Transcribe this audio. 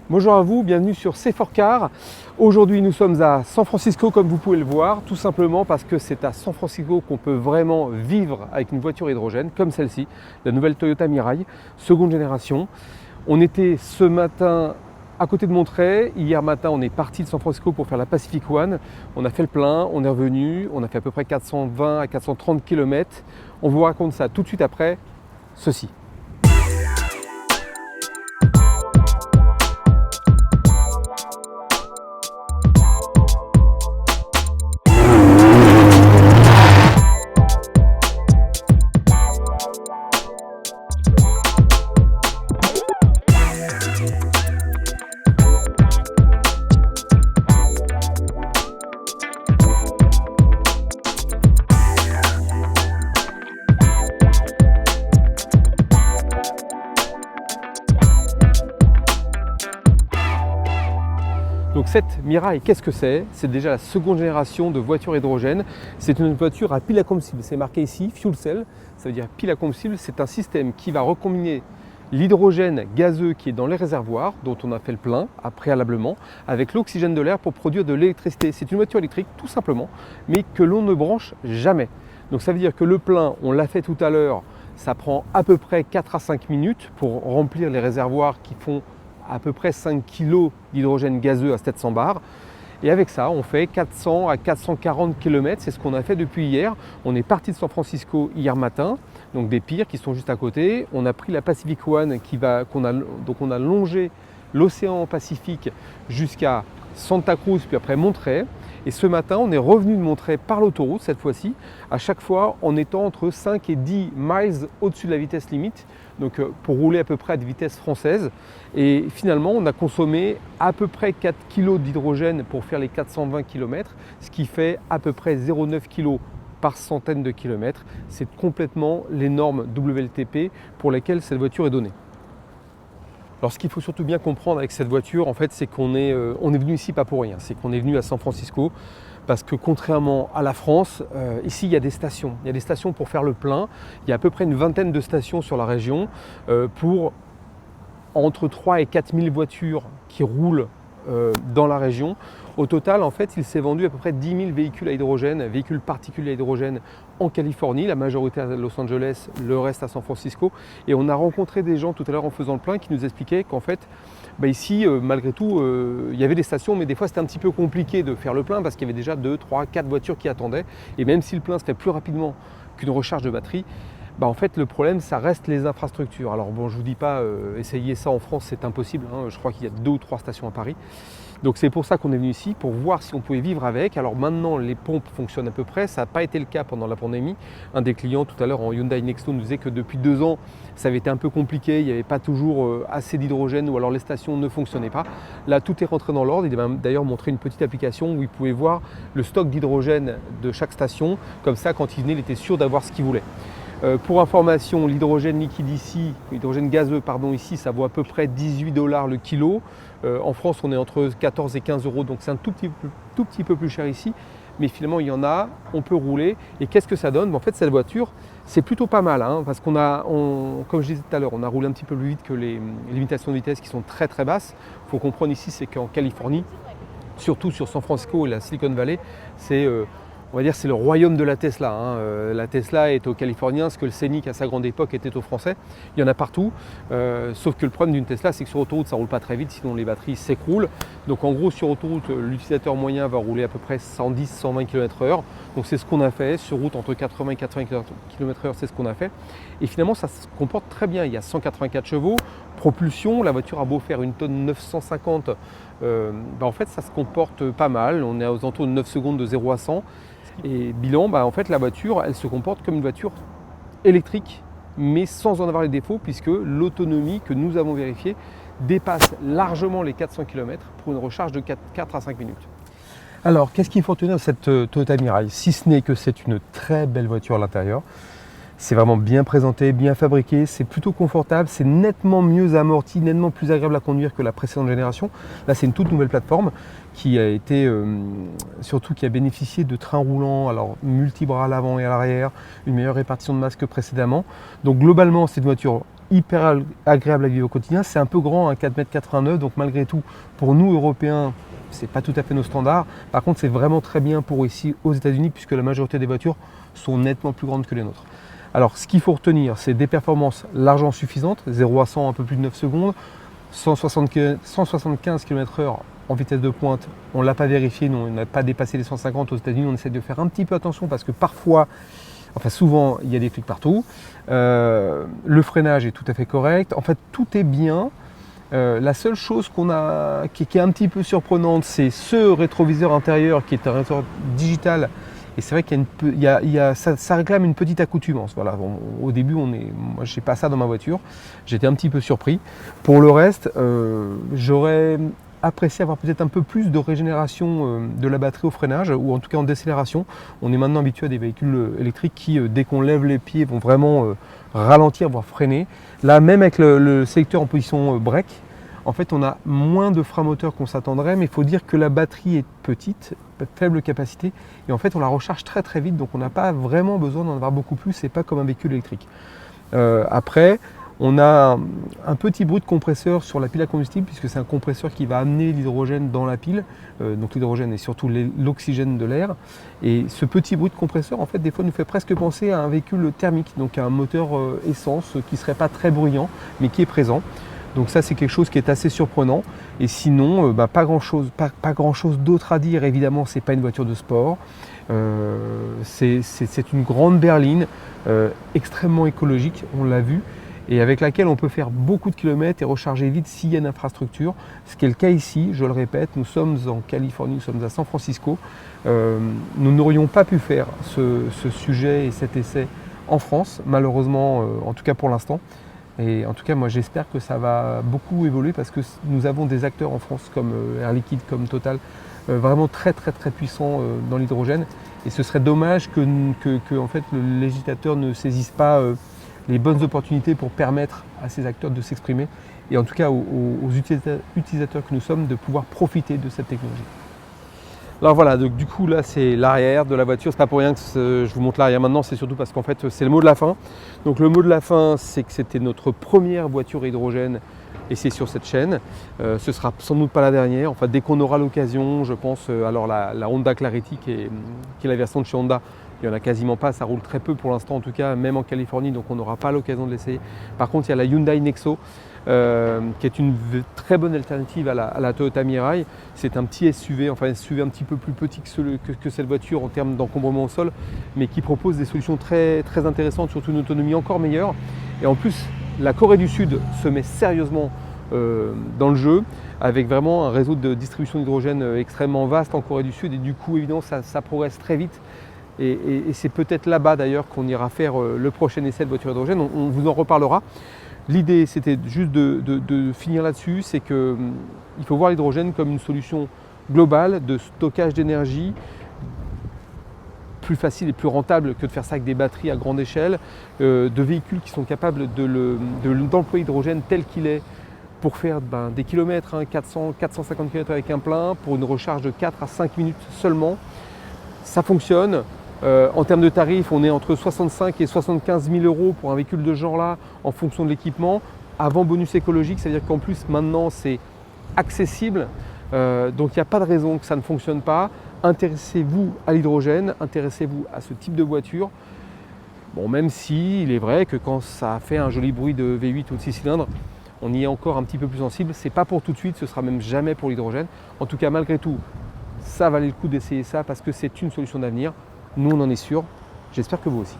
Bonjour à vous, bienvenue sur C4Car. Aujourd'hui nous sommes à San Francisco comme vous pouvez le voir, tout simplement parce que c'est à San Francisco qu'on peut vraiment vivre avec une voiture hydrogène comme celle-ci, la nouvelle Toyota Mirai, seconde génération. On était ce matin à côté de Monterey, hier matin on est parti de San Francisco pour faire la Pacific One, on a fait le plein, on est revenu, on a fait à peu près 420 à 430 km. On vous raconte ça tout de suite après ceci. Donc cette Mirai, qu'est-ce que c'est? C'est déjà la seconde génération de voiture hydrogène. C'est une voiture à pile à combustible. C'est marqué ici Fuel Cell, ça veut dire pile à combustible. C'est un système qui va recombiner l'hydrogène gazeux qui est dans les réservoirs, dont on a fait le plein préalablement, avec l'oxygène de l'air pour produire de l'électricité. C'est une voiture électrique tout simplement, mais que l'on ne branche jamais. Donc ça veut dire que le plein, on l'a fait tout à l'heure, ça prend à peu près 4 à 5 minutes pour remplir les réservoirs qui font à peu près 5 kg d'hydrogène gazeux à 700 bars. Et avec ça, on fait 400 à 440 km, c'est ce qu'on a fait depuis hier. On est parti de San Francisco hier matin, donc des Pires qui sont juste à côté. On a pris la Pacific One donc on a longé l'océan Pacifique jusqu'à Santa Cruz, puis après Monterey. Et ce matin, on est revenu de Monterey par l'autoroute cette fois-ci, à chaque fois en étant entre 5 et 10 miles au-dessus de la vitesse limite, donc pour rouler à peu près à des vitesses françaises. Et finalement, on a consommé à peu près 4 kg d'hydrogène pour faire les 420 km, ce qui fait à peu près 0,9 kg par centaine de kilomètres. C'est complètement les normes WLTP pour lesquelles cette voiture est donnée. Alors ce qu'il faut surtout bien comprendre avec cette voiture, en fait, c'est qu'on est venu ici pas pour rien. C'est qu'on est venu à San Francisco parce que contrairement à la France, ici il y a des stations. Il y a des stations pour faire le plein. Il y a à peu près une vingtaine de stations sur la région pour entre 3 et 4 000 voitures qui roulent dans la région. Au total, en fait, il s'est vendu à peu près 10 000 véhicules à hydrogène, véhicules particuliers à hydrogène en Californie, la majorité à Los Angeles, le reste à San Francisco. Et on a rencontré des gens tout à l'heure en faisant le plein qui nous expliquaient qu'en fait, ici, malgré tout, il y avait des stations, mais des fois c'était un petit peu compliqué de faire le plein parce qu'il y avait déjà 2, 3, 4 voitures qui attendaient. Et même si le plein se fait plus rapidement qu'une recharge de batterie, en fait, le problème, ça reste les infrastructures. Alors bon, je ne vous dis pas, essayer ça en France, c'est impossible. Je crois qu'il y a 2 ou 3 stations à Paris. Donc c'est pour ça qu'on est venu ici, pour voir si on pouvait vivre avec. Alors maintenant, les pompes fonctionnent à peu près. Ça n'a pas été le cas pendant la pandémie. Un des clients tout à l'heure en Hyundai Nexo nous disait que depuis 2 ans, ça avait été un peu compliqué. Il n'y avait pas toujours assez d'hydrogène ou alors les stations ne fonctionnaient pas. Là, tout est rentré dans l'ordre. Il m'a d'ailleurs montré une petite application où il pouvait voir le stock d'hydrogène de chaque station. Comme ça, quand il venait, il était sûr d'avoir ce qu'il voulait. Pour information, l'hydrogène liquide ici, l'hydrogène gazeux ici, ça vaut à peu près 18 $ le kilo. En France, on est entre 14 et 15 €, donc c'est un tout petit peu plus cher ici. Mais finalement, il y en a, on peut rouler. Et qu'est-ce que ça donne? En fait, cette voiture, c'est plutôt pas mal, parce qu'on comme je disais tout à l'heure, on a roulé un petit peu plus vite que les limitations de vitesse qui sont très très basses. Il faut comprendre ici, c'est qu'en Californie, surtout sur San Francisco et la Silicon Valley, on va dire c'est le royaume de la Tesla. La Tesla est aux Californiens ce que le Scénic à sa grande époque était aux Français. Il y en a partout, sauf que le problème d'une Tesla, c'est que sur autoroute, ça ne roule pas très vite, sinon les batteries s'écroulent. Donc en gros, sur autoroute, l'utilisateur moyen va rouler à peu près 110-120 km/h. Donc c'est ce qu'on a fait. Sur route, entre 80 et 80 km/h, c'est ce qu'on a fait. Et finalement, ça se comporte très bien. Il y a 184 chevaux, propulsion. La voiture a beau faire 1 tonne 950, en fait, ça se comporte pas mal. On est aux alentours de 9 secondes de 0 à 100. Et bilan, en fait, la voiture, elle se comporte comme une voiture électrique, mais sans en avoir les défauts, puisque l'autonomie que nous avons vérifiée dépasse largement les 400 km pour une recharge de 4 à 5 minutes. Alors, qu'est-ce qu'il faut retenir de cette Toyota Mirai? Si ce n'est que c'est une très belle voiture à l'intérieur. C'est vraiment bien présenté, bien fabriqué, c'est plutôt confortable, c'est nettement mieux amorti, nettement plus agréable à conduire que la précédente génération. Là, c'est une toute nouvelle plateforme qui a été surtout qui a bénéficié de trains roulants, alors multibras à l'avant et à l'arrière, une meilleure répartition de masse que précédemment. Donc globalement, c'est une voiture hyper agréable à vivre au quotidien. C'est un peu grand, 4,89 m, donc malgré tout, pour nous Européens, c'est pas tout à fait nos standards. Par contre, c'est vraiment très bien pour ici aux États-Unis, puisque la majorité des voitures sont nettement plus grandes que les nôtres. Alors, ce qu'il faut retenir, c'est des performances largement suffisantes, 0 à 100 un peu plus de 9 secondes, 175 km/h en vitesse de pointe. On ne l'a pas vérifié, nous, on n'a pas dépassé les 150 aux États-Unis. On essaie de faire un petit peu attention parce que parfois, enfin souvent, il y a des trucs partout. Le freinage est tout à fait correct. En fait, tout est bien. La seule chose qui est un petit peu surprenante, c'est ce rétroviseur intérieur qui est un rétroviseur digital. Et c'est vrai ça réclame une petite accoutumance. Voilà. Au début, moi, je n'ai pas ça dans ma voiture. J'étais un petit peu surpris. Pour le reste, j'aurais apprécié avoir peut-être un peu plus de régénération de la batterie au freinage, ou en tout cas en décélération. On est maintenant habitué à des véhicules électriques qui, dès qu'on lève les pieds, vont vraiment ralentir, voire freiner. Là, même avec le sélecteur en position break, en fait, on a moins de frein moteur qu'on s'attendrait, mais il faut dire que la batterie est petite, faible capacité, et en fait, on la recharge très très vite, donc on n'a pas vraiment besoin d'en avoir beaucoup plus, c'est pas comme un véhicule électrique. Après, on a un petit bruit de compresseur sur la pile à combustible, puisque c'est un compresseur qui va amener l'hydrogène dans la pile, donc l'hydrogène est surtout l'oxygène de l'air, et ce petit bruit de compresseur, en fait, des fois, nous fait presque penser à un véhicule thermique, donc à un moteur essence qui ne serait pas très bruyant, mais qui est présent. Donc ça, c'est quelque chose qui est assez surprenant. Et sinon, pas grand chose d'autre à dire. Évidemment, ce n'est pas une voiture de sport. C'est une grande berline, extrêmement écologique, on l'a vu, et avec laquelle on peut faire beaucoup de kilomètres et recharger vite s'il y a une infrastructure. Ce qui est le cas ici, je le répète, nous sommes en Californie, nous sommes à San Francisco. Nous n'aurions pas pu faire ce sujet et cet essai en France, malheureusement, en tout cas pour l'instant. Et en tout cas, moi j'espère que ça va beaucoup évoluer parce que nous avons des acteurs en France comme Air Liquide, comme Total, vraiment très puissants dans l'hydrogène. Et ce serait dommage que en fait, le législateur ne saisisse pas les bonnes opportunités pour permettre à ces acteurs de s'exprimer. Et en tout cas aux utilisateurs que nous sommes de pouvoir profiter de cette technologie. Alors voilà, donc du coup là c'est l'arrière de la voiture, c'est pas pour rien que je vous montre l'arrière maintenant, c'est surtout parce qu'en fait c'est le mot de la fin. Donc le mot de la fin, c'est que c'était notre première voiture hydrogène et c'est sur cette chaîne. Ce sera sans doute pas la dernière, enfin dès qu'on aura l'occasion, je pense, alors la Honda Clarity qui est la version de chez Honda, il n'y en a quasiment pas, ça roule très peu pour l'instant en tout cas, même en Californie, donc on n'aura pas l'occasion de l'essayer. Par contre il y a la Hyundai Nexo, qui est une très bonne alternative à la Toyota Mirai. C'est un petit SUV, enfin un SUV un petit peu plus petit que cette voiture en termes d'encombrement au sol, mais qui propose des solutions très intéressantes, surtout une autonomie encore meilleure. Et en plus, la Corée du Sud se met sérieusement dans le jeu, avec vraiment un réseau de distribution d'hydrogène extrêmement vaste en Corée du Sud, et du coup évidemment ça progresse très vite. Et c'est peut-être là-bas d'ailleurs qu'on ira faire le prochain essai de voiture hydrogène, on vous en reparlera. L'idée, c'était juste de finir là-dessus, c'est qu'il faut voir l'hydrogène comme une solution globale de stockage d'énergie, plus facile et plus rentable que de faire ça avec des batteries à grande échelle, de véhicules qui sont capables d'employer l'hydrogène tel qu'il est pour faire des kilomètres, 450 km avec un plein, pour une recharge de 4 à 5 minutes seulement. Ça fonctionne. En termes de tarifs, on est entre 65 et 75 000 € pour un véhicule de ce genre-là, en fonction de l'équipement. Avant bonus écologique, c'est-à-dire qu'en plus maintenant c'est accessible, donc il n'y a pas de raison que ça ne fonctionne pas. Intéressez-vous à l'hydrogène, intéressez-vous à ce type de voiture. Bon, même si il est vrai que quand ça fait un joli bruit de V8 ou de 6 cylindres, on y est encore un petit peu plus sensible. Ce n'est pas pour tout de suite, ce sera même jamais pour l'hydrogène. En tout cas, malgré tout, ça valait le coup d'essayer ça parce que c'est une solution d'avenir. Nous, on en est sûr. J'espère que vous aussi.